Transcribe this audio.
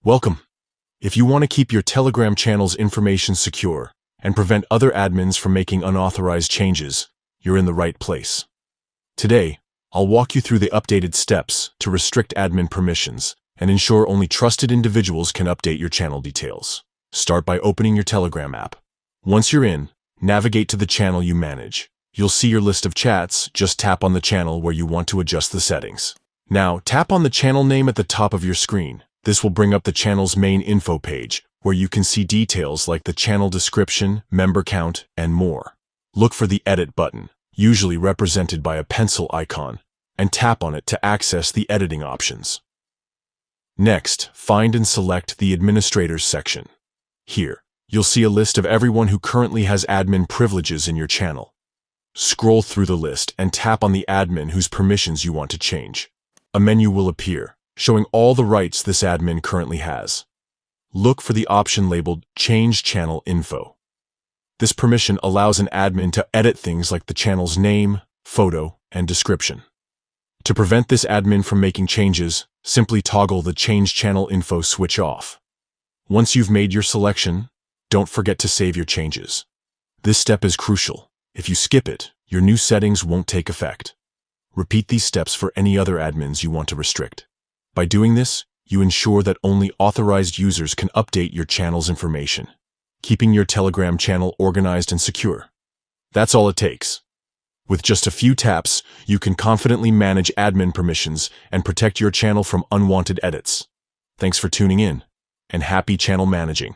Welcome. If you want to keep your Telegram channel's information secure and prevent other admins from making unauthorized changes, you're in the right place. Today, I'll walk you through the updated steps to restrict admin permissions and ensure only trusted individuals can update your channel details. Start by opening your Telegram app. Once you're in, navigate to the channel you manage. You'll see your list of chats. Just tap on the channel where you want to adjust the settings. Now, tap on the channel name at the top of your screen. This will bring up the channel's main info page, where you can see details like the channel description, member count, and more. Look for the Edit button, usually represented by a pencil icon, and tap on it to access the editing options. Next, find and select the Administrators section. Here, you'll see a list of everyone who currently has admin privileges in your channel. Scroll through the list and tap on the admin whose permissions you want to change. A menu will appear, showing all the rights this admin currently has. Look for the option labeled Change Channel Info. This permission allows an admin to edit things like the channel's name, photo, and description. To prevent this admin from making changes, simply toggle the Change Channel Info switch off. Once you've made your selection, don't forget to save your changes. This step is crucial. If you skip it, your new settings won't take effect. Repeat these steps for any other admins you want to restrict. By doing this, you ensure that only authorized users can update your channel's information, keeping your Telegram channel organized and secure. That's all it takes. With just a few taps, you can confidently manage admin permissions and protect your channel from unwanted edits. Thanks for tuning in, and happy channel managing.